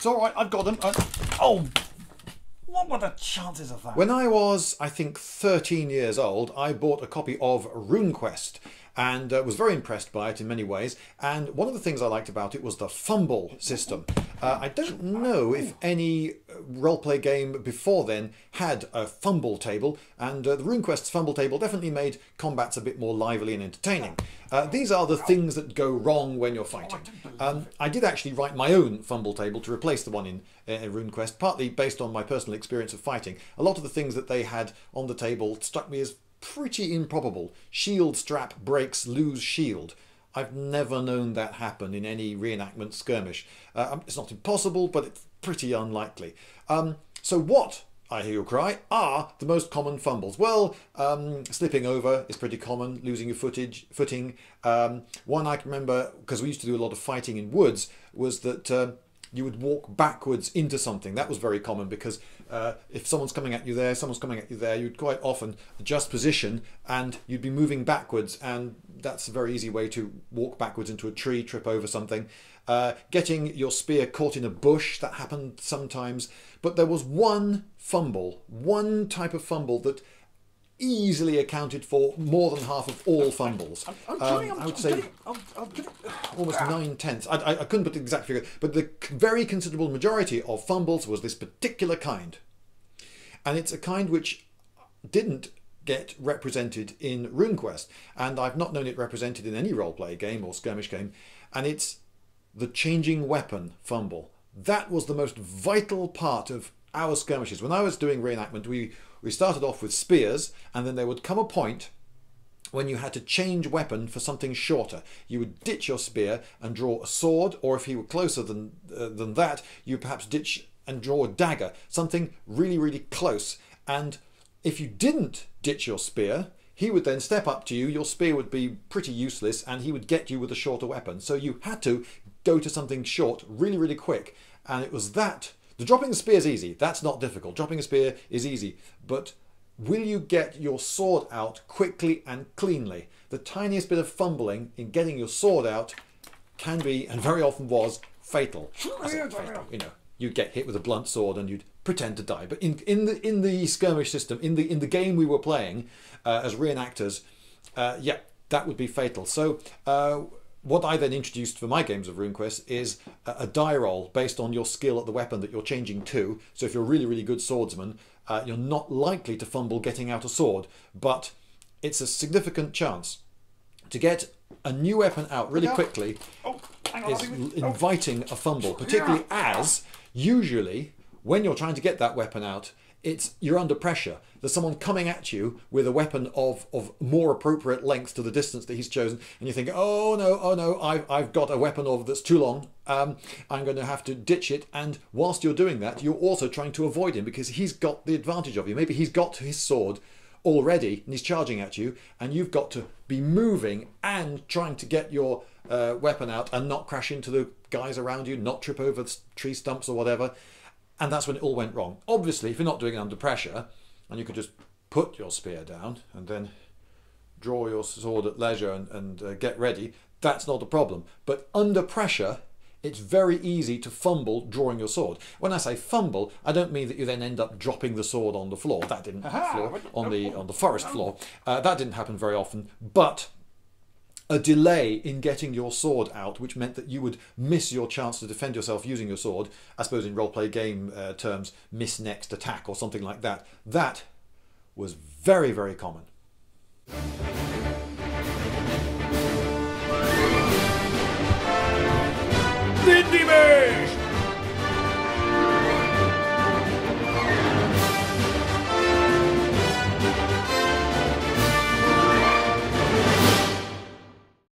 It's all right, I've got them. Oh, what were the chances of that? When I was, I think, 13 years old, I bought a copy of RuneQuest and was very impressed by it in many ways. And one of the things I liked about it was the fumble system. I don't know if any roleplay game before then had a fumble table, and the RuneQuest's fumble table definitely made combats a bit more lively and entertaining. These are the things that go wrong when you're fighting. I did actually write my own fumble table to replace the one in RuneQuest, partly based on my personal experience of fighting. A lot of the things that they had on the table struck me as pretty improbable. Shield strap breaks, lose shield. I've never known that happen in any reenactment skirmish. It's not impossible, but it's pretty unlikely. So what, I hear you cry, are the most common fumbles? Well, slipping over is pretty common, losing your footing. One I can remember, because we used to do a lot of fighting in woods, was that you would walk backwards into something. That was very common because if someone's coming at you there, you'd quite often adjust position and you'd be moving backwards, and that's a very easy way to walk backwards into a tree, trip over something. Getting your spear caught in a bush, that happened sometimes. But there was one fumble, one type of fumble that easily accounted for more than half of all fumbles. I would say almost 9/10. I couldn't put the exact figure, but the very considerable majority of fumbles was this particular kind. And it's a kind which didn't get represented in RuneQuest, and I've not known it represented in any roleplay game or skirmish game, and it's the changing weapon fumble. That was the most vital part of our skirmishes. When I was doing reenactment, we started off with spears, and then there would come a point when you had to change weapon for something shorter. You would ditch your spear and draw a sword, or if you were closer than that, you perhaps ditch and draw a dagger, something really, really close. And if you didn't ditch your spear, he would then step up to you, your spear would be pretty useless, and he would get you with a shorter weapon. So you had to go to something short really, really quick. And it was that. The dropping the spear is easy. That's not difficult. Dropping a spear is easy. But will you get your sword out quickly and cleanly? The tiniest bit of fumbling in getting your sword out can be, and very often was, fatal. Fatal. You know, you'd get hit with a blunt sword and you'd pretend to die. But in the skirmish system, in the game we were playing as reenactors, yeah, that would be fatal. So what I then introduced for my games of RuneQuest is a die roll based on your skill at the weapon that you're changing to. So if you're a really, really good swordsman, you're not likely to fumble getting out a sword, but it's a significant chance. To get a new weapon out really quickly is inviting a fumble, particularly as usually when you're trying to get that weapon out, you're under pressure. There's someone coming at you with a weapon of more appropriate length to the distance that he's chosen, and you think, oh no, I've got a weapon that's too long. I'm going to have to ditch it. And whilst you're doing that, you're also trying to avoid him because he's got the advantage of you. Maybe he's got his sword already and he's charging at you, and you've got to be moving and trying to get your weapon out and not crash into the guys around you, not trip over tree stumps or whatever. And that's when it all went wrong. Obviously, if you're not doing it under pressure, and you could just put your spear down and then draw your sword at leisure and get ready, that's not a problem. But under pressure, it's very easy to fumble drawing your sword. When I say fumble, I don't mean that you then end up dropping the sword on the floor. That didn't happen on the forest floor. That didn't happen very often. But a delay in getting your sword out, which meant that you would miss your chance to defend yourself using your sword, I suppose in roleplay game terms, miss next attack or something like that, that was very, very common. Lindy!